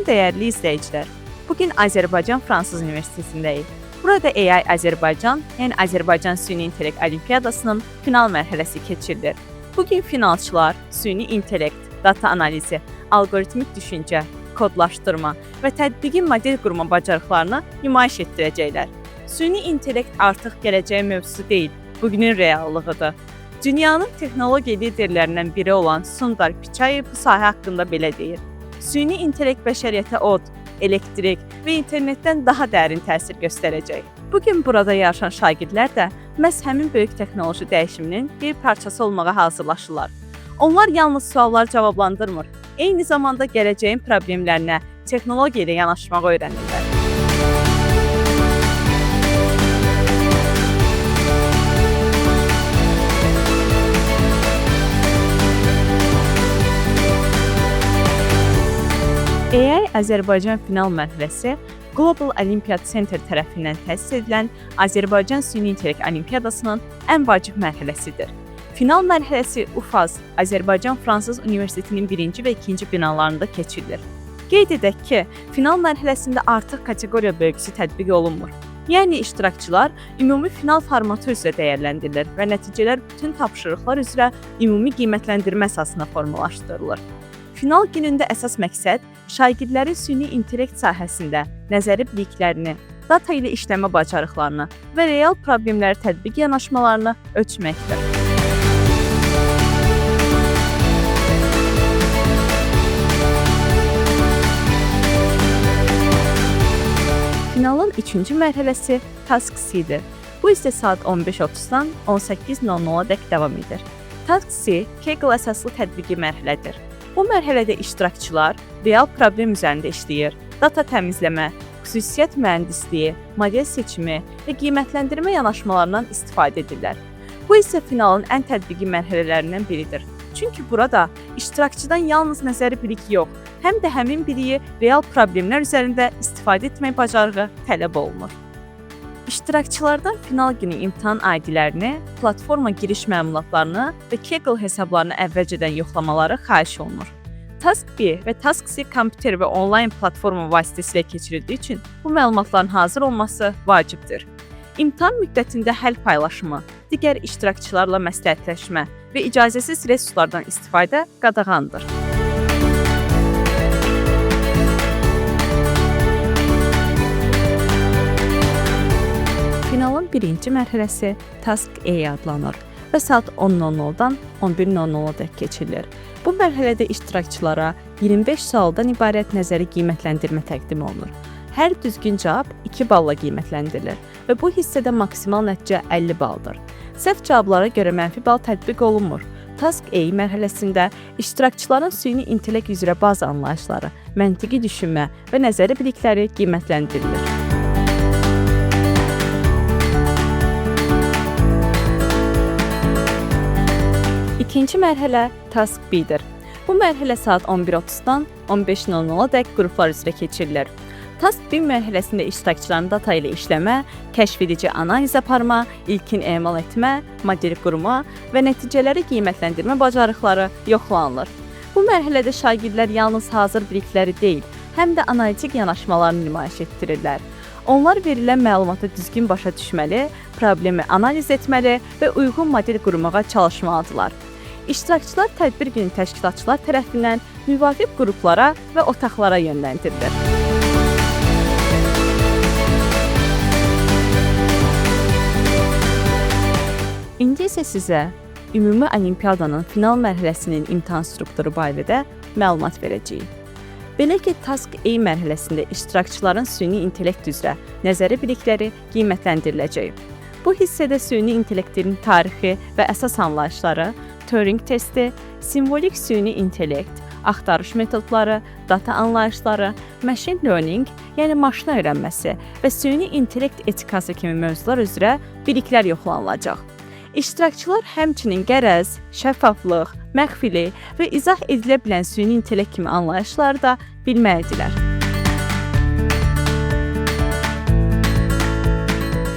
Salam dəyərli izləyicilər. Bugün Azərbaycan-Fransız Universitetindəyik. Burada AI Azərbaycan, yəni Azərbaycan Süni İntellekt Olimpiyadasının final mərhələsi keçirilir. Bugün finalçılar süni intellekt, data analizi, algoritmik düşüncə, kodlaşdırma və tətbiqi model qurma bacarıqlarını nümayiş etdirəcəklər. Süni intellekt artıq gələcəyin mövzusu deyil, bugünün reallığıdır. Dünyanın texnologiya liderlərindən biri olan Sundar Pichai bu sahə haqqında belə deyir. Süni intellekt bəşəriyyətə od, elektrik və internetdən daha dərin təsir göstərəcək. Bugün burada yarışan şagirdlər də məhz həmin böyük texnoloji dəyişiminin bir parçası olmağa hazırlaşırlar. Onlar yalnız sualları cavablandırmır, eyni zamanda gələcəyin problemlərinə texnologiya ilə yanaşmağı öyrənirlər. AI Azərbaycan final mərhələsi Global Olympiad Center tərəfindən təsis edilən Azərbaycan Süni İntellekt Olimpiyadasının ən vacib mərhələsidir. Final mərhələsi UFAZ, Azərbaycan-Fransız Universitetinin 1-ci və 2-ci binalarında keçirilir. Qeyd edək ki, final mərhələsində artıq kateqoriya bölgüsü tətbiq olunmur. Yəni iştirakçılar ümumi final formatı üzrə dəyərləndirilir və nəticələr bütün tapşırıqlar üzrə ümumi qiymətləndirmə əsasına formalaşdırılır. Final günündə əsas məqsəd şagirdlərin süni intellekt sahəsində nəzəri biliklərini, data ilə işləmə bacarıqlarını və real problemləri tətbiq yanaşmalarını ölçməkdir. Finalın 3-cü mərhələsi Task C-dir. Bu isə saat 15:30-dan 18:00-dək davam edir. Task C, Kaggle əsaslı tətbiqi mərhələdir. Bu mərhələdə iştirakçılar real problem üzərində işləyir, data təmizləmə, xüsusiyyət mühəndisliyi, model seçimi və qiymətləndirmə yanaşmalarından istifadə edirlər. Bu isə finalın ən tətbiqi mərhələlərindən biridir. Çünki burada iştirakçıdan yalnız nəzəri bilik yox, həm də həmin biliyi real problemlər üzərində istifadə etmək bacarığı tələb olunur. İştirakçılardan final günü imtahan ID-lərini, platforma giriş məlumatlarını və Kaggle hesablarını əvvəlcədən yoxlamaları xahiş olunur. Task B və Task C kompüter və onlayn platforma vasitəsilə keçirildiyi üçün bu məlumatların hazır olması vacibdir. İmtahan müddətində həll paylaşımı, digər iştirakçılarla məsləhətləşmə və icazəsiz resurslardan istifadə qadağandır. Finalın 1-ci mərhələsi Task A adlanır və saat 10:00-dan 11:00-dək keçirilir. Bu mərhələdə iştirakçılara 25 sualdan ibarət nəzəri qiymətləndirmə təqdim olunur. Hər düzgün cavab 2 balla qiymətləndirilir və bu hissədə maksimal nəticə 50 baldır. Səhv cavablara görə mənfi bal tətbiq olunmur. Task A mərhələsində iştirakçıların süni intellekt üzrə baza anlayışları, məntiqi düşünmə və nəzəri bilikləri qiymətləndirilir. İkinci mərhələ Task B-dir. Bu mərhələ saat 11:30-dan 15:00-dək qruplar üzrə keçirilir. Task B mərhələsində iştirakçıların data ilə işləmə, kəşfedici analiz aparma, ilkin emal etmə, model qurma və nəticələri qiymətləndirmə bacarıqları yoxlanılır. Bu mərhələdə şagirdlər yalnız hazır bilikləri deyil, həm də analitik yanaşmalarını nümayiş etdirirlər. Onlar verilən məlumatı düzgün başa düşməli, problemi analiz etməli və uyğun model qurmağa çalışmalıdırlar. İştirakçılar tədbir günü təşkilatçılar tərəfindən müvafiq qruplara və otaqlara yönləndirilir. İndi isə sizə ümumi olimpiyadanın final mərhələsinin imtahan strukturu barədə məlumat verəcəyik. Belə ki, Task A mərhələsində iştirakçıların süni intellekt üzrə nəzəri bilikləri qiymətləndiriləcək. Bu hissədə süni intellektin tarixi və əsas anlayışları, Turing testi, simvolik süni intellekt, axtarış metodları, data anlayışları, machine learning, yəni maşın öyrənməsi və süni intellekt etikası kimi mövzular üzrə biliklər yoxlanılacaq. İştirakçılar həmçinin qərəz, şəffaflıq, məxfilik və izah edilə bilən süni intellekt kimi anlayışları da bilməlidirlər.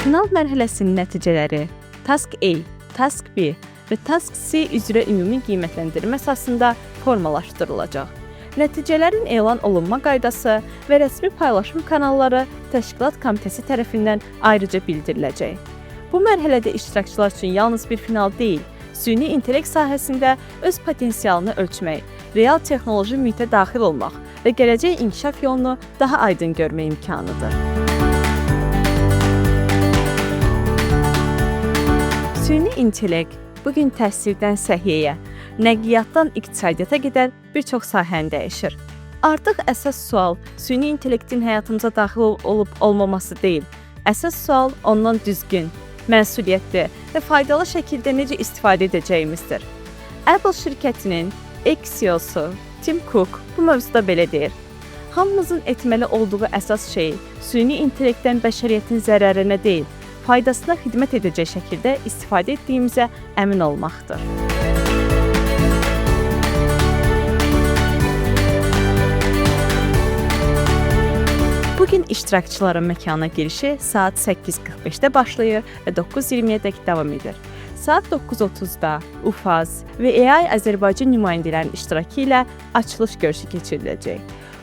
Final mərhələsinin nəticələri Task A, Task B və Task C üzrə ümumi qiymətləndirmə əsasında formalaşdırılacaq. Nəticələrin elan olunma qaydası və rəsmi paylaşım kanalları təşkilat komitəsi tərəfindən ayrıca bildiriləcək. Bu mərhələdə iştirakçılar üçün yalnız bir final deyil, süni intellekt sahəsində öz potensialını ölçmək, real texnoloji mühitə daxil olmaq və gələcək inkişaf yolunu daha aydın görmək imkanıdır. Süni intellekt bugün təhsildən səhiyyəyə, nəqliyyatdan iqtisadiyyata qədər bir çox sahəni dəyişir. Artıq əsas sual süni intellektin həyatımıza daxil olub-olmaması deyil. Əsas sual ondan düzgün, məsuliyyətli və faydalı şəkildə necə istifadə edəcəyimizdir. Apple şirkətinin ex-CEO-su Tim Cook bu mövzuda belə deyir. Hamımızın etməli olduğu əsas şey süni intellektdən bəşəriyyətin zərərinə deyil, faydasına xidmət edəcək şəkildə istifadə etdiyimizə əmin olmaqdır. Bugün iştirakçıların məkana girişi saat 8:45-də başlayır və 9:20-yədək davam edir. Saat 9:30-da UFAZ və AI Azərbaycan nümayəndələrinin iştirakı ilə açılış görüşü keçiriləcək.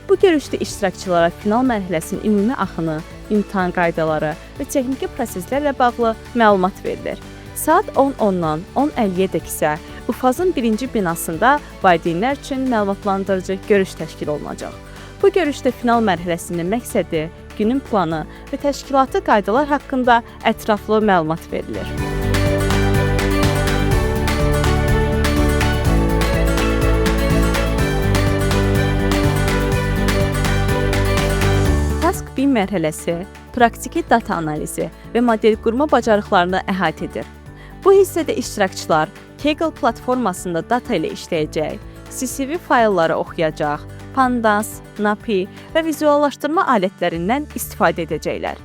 Bu görüşdə iştirakçılara final mərhələsinin ümumi axını, imtahan qaydaları və texniki proseslərlə bağlı məlumat verilir. Saat 10:10-dan 10:50-yədək isə UFAZ-ın birinci binasında valideynlər üçün məlumatlandırıcı görüş təşkil olunacaq. Bu görüşdə final mərhələsinin məqsədi, günün planı və təşkilati qaydalar haqqında ətraflı məlumat verilir. Task 1 mərhələsi praktiki data analizi və model qurma bacarıqlarını əhatə edir. Bu hissədə iştirakçılar Kaggle platformasında data ilə işləyəcək, CSV faylları oxuyacaq, Pandas, NAPI və vizuallaşdırma alətlərindən istifadə edəcəklər.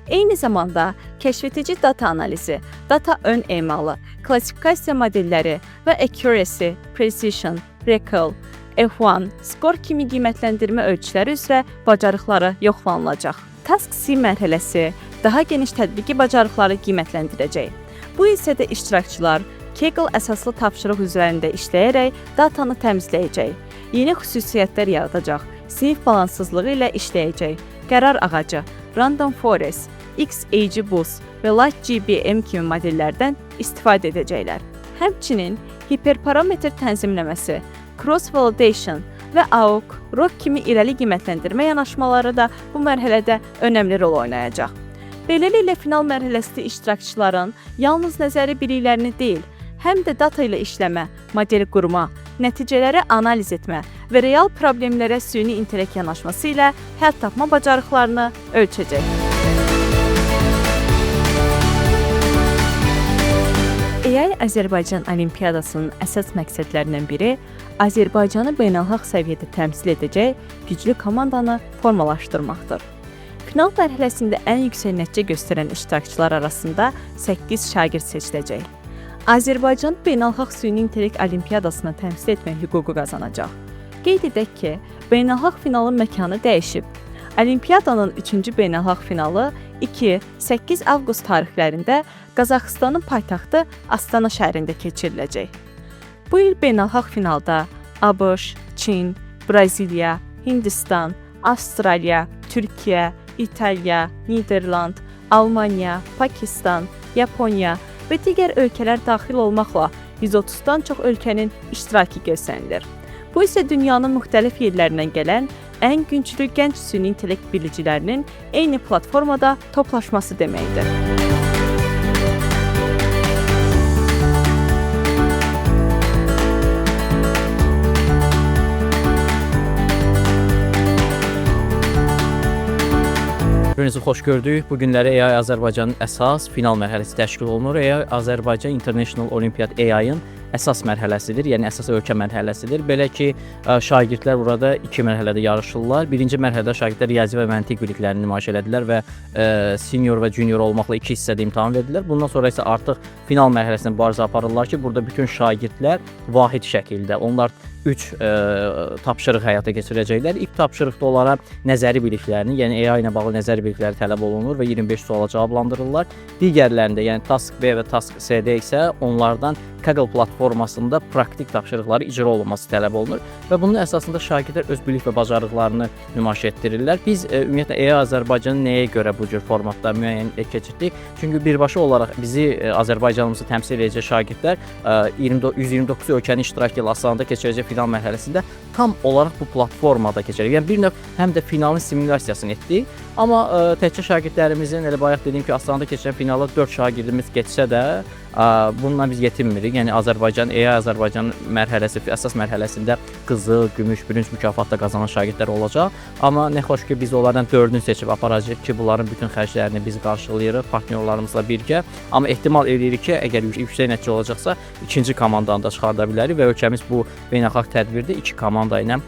Eyni zamanda kəşfedici data analizi, data ön emalı, klassifikasiya modelləri və accuracy, precision, recall, F1, skor kimi qiymətləndirmə ölçüləri üzrə bacarıqları yoxlanılacaq. Task C mərhələsi daha geniş tətbiqi bacarıqları qiymətləndirəcək. Bu hissədə iştirakçılar Kaggle əsaslı tapşırıq üzərində işləyərək datanı təmizləyəcək, yeni xüsusiyyətlər yaradacaq, sinif balansızlığı ilə işləyəcək, qərar ağacı, Random Forest, XAGBoost və LightGBM kimi modellərdən istifadə edəcəklər. Həmçinin hiperparametr tənzimləməsi, cross-validation və AUK, ROC kimi irəli qiymətləndirmə yanaşmaları da bu mərhələdə önəmli rol oynayacaq. Beləliklə, final mərhələsində iştirakçıların yalnız nəzəri biliklərini deyil, həm də data ilə işləmə, model qurma, nəticələri analiz etmə və real problemlərə süni intellekt yanaşması ilə həll tapma bacarıqlarını ölçəcək. AI Azərbaycan Olimpiyadasının əsas məqsədlərindən biri Azərbaycanı beynəlxalq səviyyədə təmsil edəcək güclü komandanı formalaşdırmaqdır. Final mərhələsində ən yüksək nəticə göstərən iştirakçılar arasında 8 şagird seçiləcək. Azərbaycan beynəlxalq süni intellekt olimpiyadasını təmsil etmək hüququ qazanacaq. Qeyd edək ki, beynəlxalq finalın məkanı dəyişib. Olimpiyadanın 3-cü beynəlxalq finalı 2-8 avqust tarixlərində Qazaxıstanın paytaxtı Astana şəhərində keçiriləcək. Bu il beynəlxalq finalda ABŞ, Çin, Braziliya, Hindistan, Avstraliya, Türkiyə, İtaliya, Niderland, Almaniya, Pakistan, Yaponiya və digər ölkələr daxil olmaqla 130-dan çox ölkənin iştirakı göstərilir. Bu isə dünyanın müxtəlif yerlərindən gələn ən güclü gənc süni intellekt bilicilərinin eyni platformada toplaşması deməkdir. Gününüzü xoş gördük. Bu günləri AI Azərbaycanın əsas final mərhələsi təşkil olunur. AI Azərbaycan International Olympiad AI-ın əsas mərhələsidir, yəni əsas ölkə mərhələsidir. Belə ki, şagirdlər burada 2 mərhələdə yarışırlar. Birinci mərhələdə şagirdlər riyazi və məntiq biliklərini nümayiş elədilər və senior və junior olmaqla 2 hissədə imtahan verdilər. Bundan sonra isə artıq final mərhələsinə mübarizə aparırlar ki, burada bütün şagirdlər vahid şəkildə, onlar 3 tapşırıq həyata keçirəcəklər. İlk tapşırıqda onlara nəzəri biliklərini, yəni AI ilə bağlı nəzəri bilikləri tələb olunur və 25 suala cavablandırırlar. Digərlərində, yəni Task B və Task C-də isə onlardan Kaggle platformasında praktik tapşırıqları icra olunması tələb olunur və bunun əsasında şagirdlər öz bilik və bacarıqlarını nümayiş etdirirlər. Biz ümumiyyətlə AI Azərbaycanı nəyə görə bu cür formatda müəyyən keçirdik? Çünki birbaşa olaraq bizi Azərbaycanımızı təmsil edəcək şagirdlər 129 ölkənin iştirakı ilə asanlıqda keçirəcək final mərhələsində tam olaraq bu platformada keçirik. Yəni bir növ həm də finalın simulyasiyasını etdik, amma təkcə şagirdlərimizin elə bayaq dediyim ki, asanlıqda keçirən finala 4 şagirdimiz getsə də bununla biz yetinmirik. Yəni Azərbaycan, AI Azərbaycan mərhələsi, əsas mərhələsində qızıl, gümüş, bürünc mükafatla qazanan şagirdlər olacaq. Amma nə xoş ki, biz onlardan 4-ünü seçib aparacağıq ki, bunların bütün xərclərini biz qarşılayırıq partnyorlarımızla birgə. Amma ehtimal edirik ki, əgər yüksək nəticə olacaqsa, ikinci komandanı da çıxarda bilərik və ölkəmiz bu beynəlxalq tədbirdə 2 komanda ilə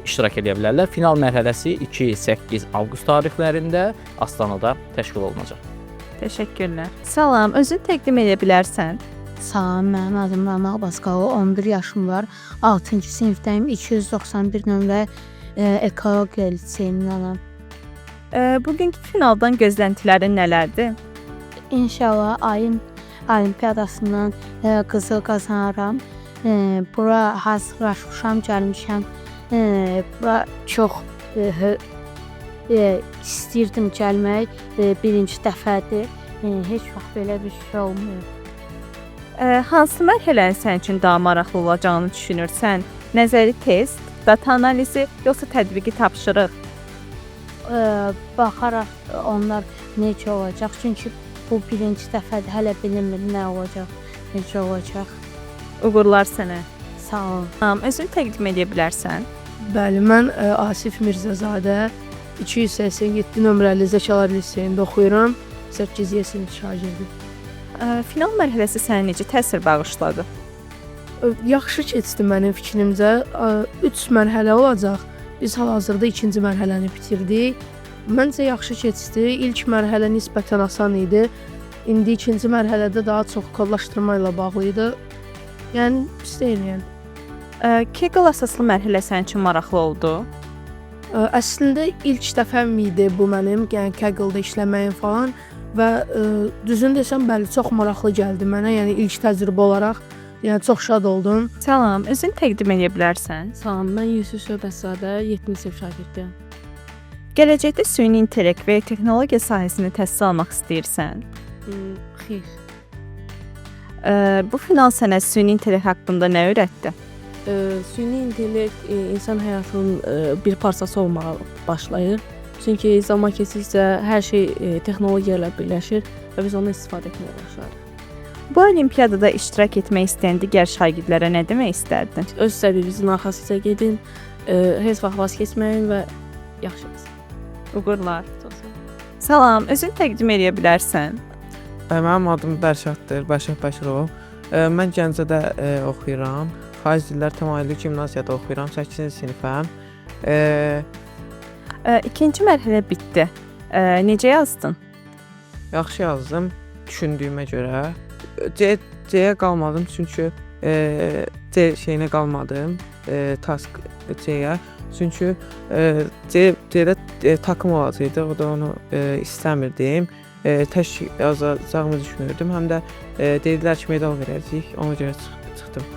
iştirak edə bilərlər. Final mərhələsi 2-8 avqust tarixlərində Astanada təşkil olunacaq. Təşəkkürlər. Salam, özünü təqdim edə bilərsən? Salam, mənim adım Rəna Abbasqalı, 11 yaşım var, 6-cı sinifdəyim, 291 nömrə ekologiya liseyindənəm. Bugünkü finaldan gözləntilərin nələrdir? İnşallah ayın olimpiyadasından qızıl qazanaram. Bura hazırlaşmışam, gəlmişəm. Bura çox istəyirdim gəlmək, birinci dəfədir. Heç vaxt belə bir şey olmuyor. Hansı mərhələnin sənin üçün daha maraqlı olacağını düşünürsən? Nəzəri test, data analizi, yoxsa tətbiqi tapşırıq? Baxaraq onlar necə olacaq? Çünki bu birinci dəfədir, hələ bilmir nə olacaq, necə olacaq. Uğurlar sənə. Sağ ol. Özünü təqdim edə bilərsən? Bəli, mən Asif Mirzəzadə 287 nömrəli Zəkalar liseyində oxuyuram. 8-yə sinif şagirdim. Final mərhələsi sənə necə təsir bağışladı? Yaxşı keçdi mənim fikrimcə. 3 mərhələ olacaq. Biz hal-hazırda 2-ci mərhələni bitirdik. Məncə yaxşı keçdi. İlk mərhələ nisbətən asan idi. İndi 2-ci mərhələdə daha çox kodlaşdırma ilə bağlı idi. Yəni pis deyil yəni. Kaggle əsaslı mərhələ sənin üçün maraqlı oldu? Əslində ilk dəfəm idi bu mənim, yəni Kaggle-da işləməyim falan və düzünü desəm bəli, çox maraqlı gəldi mənə. Yəni ilk təcrübə olaraq yəni çox şad oldum. Salam, özünü təqdim edə bilərsən? Salam, mən Yusuf Söhbətzadə, 7-ci sinif şagirdiyəm. Gələcəkdə süni intellekt və texnologiya sahəsində təhsil almaq istəyirsən? Xeyr. Bu final sənə süni intellekt haqqında nə öyrətdi? Süni intellekt insan həyatının bir parçası olmağa başlayır. Çünki zaman keçdikcə hər şey texnologiya ilə birləşir və biz ondan istifadə etməyə başlayırıq. Bu olimpiyadada iştirak etmək istəyən digər şagirdlərə nə demək istərdin? Öz istədiyinizin arxasınca gedin, heç vaxt vaz keçməyin və yaxşı olsun. Uğurlar. Salam, özünü təqdim edə bilərsən? Mənim adım Bərşaddır, Bərşad Bəşirov. Mən Gəncədə oxuyuram. Xarici dillər təmayüllü gimnaziyada oxuyuram, 8-ci sinifəm. İkinci mərhələ bitdi. Necə yazdın? Yaxşı yazdım, düşündüyümə görə. C-yə qalmadım, çünki C şeyinə qalmadım, task C-yə. Çünki C-də takım olacaqdı, o da onu istəmirdim. Tək yazacağımı düşünürdüm, həm də dedilər ki, medal verəcəyik, ona görə çıxdım.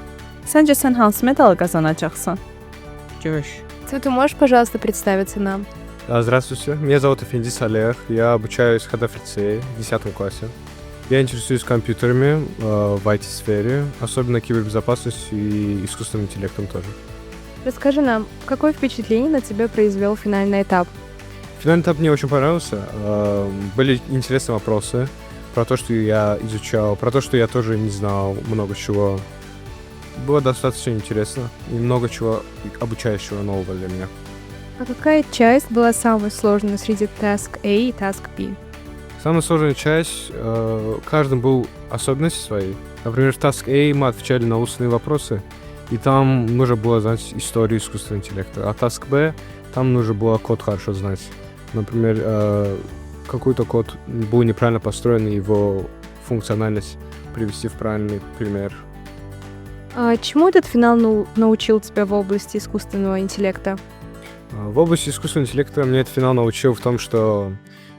Səncə sən hansı medalı qazanacaqsan? Gümüş. Ты можешь, пожалуйста, представиться нам? Здравствуйте, меня зовут Эфендис Олег, я обучаюсь в ХДФ-лицее в 10 классе. Я интересуюсь компьютерами в IT-сфере, особенно кибербезопасностью и искусственным интеллектом тоже. Расскажи нам, какое впечатление на тебя произвел финальный этап? Финальный этап мне очень понравился. Были интересные вопросы про то, что я изучал, про то, что я тоже не знал много чего. Было достаточно интересно и много чего обучающего нового для меня. А какая часть была самой сложной среди Task A и Task B? Самая сложная часть, каждым был особенности свои. Например, в Task A мы отвечали на устные вопросы, и там нужно было знать историю искусственного интеллекта. А Task B, там нужно было код хорошо знать. Например, какой-то код был неправильно построен, и его функциональность привести в правильный пример. Чему этот финал научил тебя в области искусственного интеллекта? В области искусственного интеллекта меня этот финал научил в том, что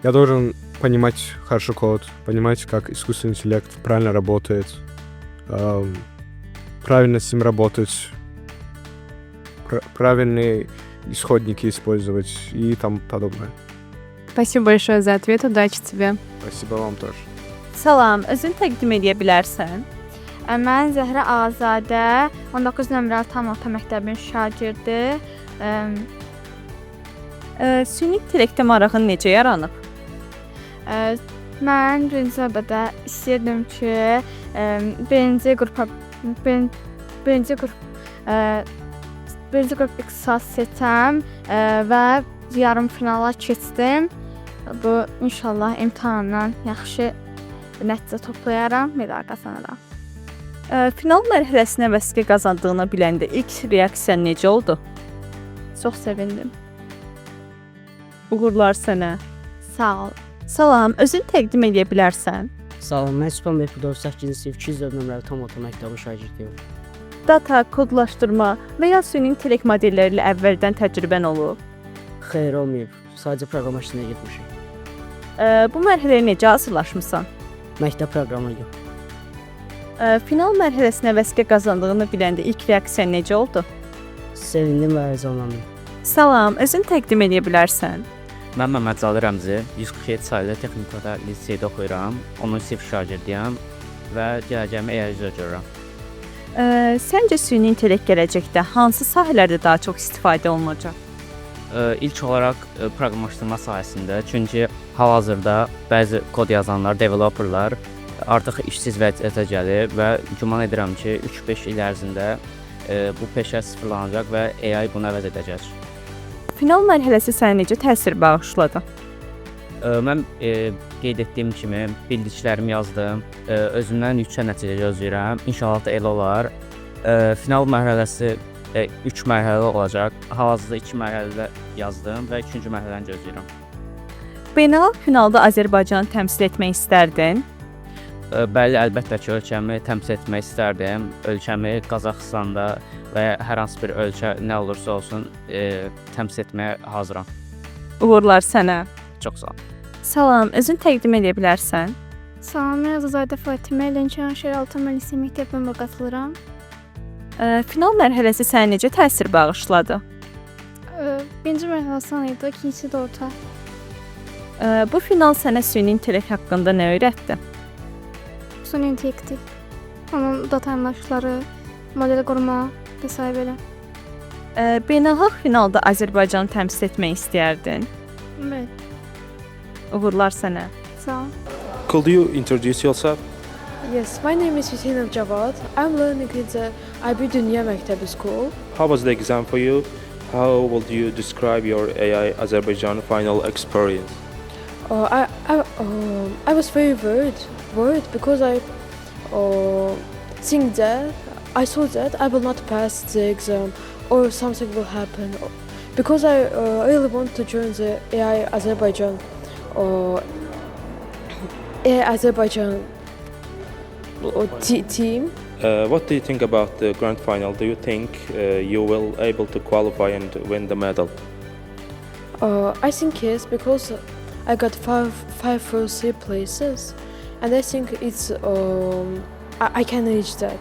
я должен понимать хорошо код, понимать, как искусственный интеллект правильно работает, правильно с ним работать, правильные исходники использовать и тому подобное. Спасибо большое за ответ, удачи тебе. Спасибо вам тоже. Salam, özünü təqdim edə bilərsən? Mən Zəhrə Azadə, 19 nömrəli tam orta məktəbin şagirdi. Süni intellektə marağın necə yaranıb? Mən birinci növbədə istəyirdim ki, birinci qrup ixtisas seçəm və yarım finala keçdim. Bu inşallah imtahandan yaxşı nəticə toplayaram, medal qazanaram. Final mərhələsinə vəsiqə qazandığını biləndə ilk reaksiyan necə oldu? Çox sevindim. Uğurlar sənə. Sağ ol. Salam, özünü təqdim edə bilərsən? Salam, mən Sübhan Bəkbudov 8-ci sinif 204 nömrəli tam orta məktəbin şagirdiyəm. Data, kodlaşdırma və ya süni intellekt modelləri ilə əvvəldən təcrübən olub? Xeyr, olmayıb. Sadəcə proqram işinə getmişik. Bu mərhələyə necə hazırlaşmısan? Məktəb proqramı yox. Final mərhələsinə vəsiqə qazandığını biləndə ilk reaksiyan necə oldu? Sevindim və həyəcanlandım. Salam, özünü təqdim edə bilərsən? Mən Məmməd Calı Rəmzi, 147 saylı texnikada liseydə oxuyuram. 10-cu sinif şagirdiyəm və gələcəyimi AI üzrə görürəm. Səncə süni intellekt gələcəkdə hansı sahələrdə daha çox istifadə olunacaq? İlk olaraq proqramlaşdırma sahəsində, çünki hal-hazırda bəzi kod yazanlar, developerlar artıq işsiz vəziyyətə gəlir və güman edirəm ki, 3-5 il ərzində bu peşə sıfırlanacaq və AI bunu əvəz edəcək. Final mərhələsi sənə necə təsir bağışladı? Mən qeyd etdiyim kimi bildiklərimi yazdım, özümdən yüksək nəticə gözləyirəm, inşallah da elə olar. Final mərhələsi 3 mərhələ olacaq, hal-hazırda 2 mərhələdə yazdım və 2-cü mərhələni gözləyirəm. Beynəlxalq finalda Azərbaycanı təmsil etmək istərdin? Bəli, əlbəttə ki, ölkəmi təmsil etmək istərdim. Ölkəmi Qazaxıstanda və ya hər hansı bir ölkə nə olursa olsun təmsil etməyə hazıram. Uğurlar sənə. Çox sağ ol. Salam, özünü təqdim edə bilərsən? Salam, mən Azadə Fatimə, Lənkəran Şəhər Milli Məktəbinə qatılıram. Final mərhələsi sənə necə təsir bağışladı? Birinci mərhələ asan idi, ikincisi də orta. Bu final sənə süni intellekt haqqında nə öyrətdi? Süni intellekti, onun data anlayışları, model qurma və s. belə. Beynəlxalq finalda Azərbaycanı təmsil etmək istəyərdin? Evet, Uğurlar sənə. sağ ol. Could you introduce yourself? Yes, my name is Hüseyin Javad. I'm learning in the IB Dünya Mektebi School. How was the exam for you? How would you describe your AI Azerbaijan final experience? I was very worried because I think that I saw that I will not pass the exam or something will happen. Because I really want to join the AI Azerbaijan team. What do you think about the grand final? Do you think you will able to qualify and win the medal? I think yes, because I got five first three places, and I think it's I can reach that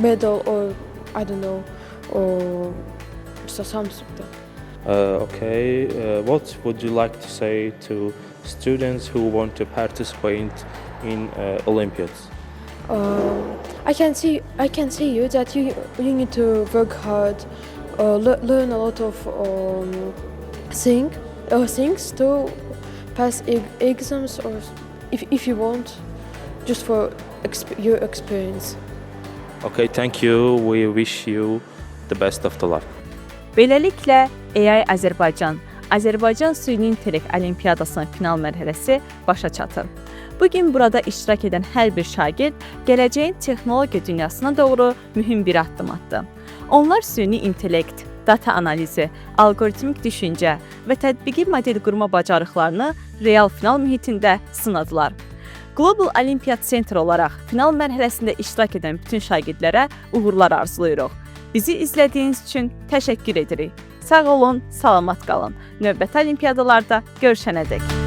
medal or I don't know or something. Okay. What would you like to say to students who want to participate in Olympiads? I can see you that you need to work hard, learn a lot of things to pass exams, or if you want, just for your experience. Okay, thank you. We wish you the best of the luck. Beləliklə AI Azərbaycan Süni İntellekt Olimpiyadasının final mərhələsi başa çatır. Bugün burada iştirak edən hər bir şagird gələcəyin texnologiya dünyasına doğru mühüm bir addım atdı. Onlar süni intellekt, data analizi, alqoritmik düşüncə və tətbiqi model qurma bacarıqlarını real final mühitində sınadılar. Global Olimpiad Center olaraq final mərhələsində iştirak edən bütün şagirdlərə uğurlar arzulayırıq. Bizi izlədiyiniz üçün təşəkkür edirik. Sağ olun, salamat qalın. Növbəti olimpiadalarda görüşənədək.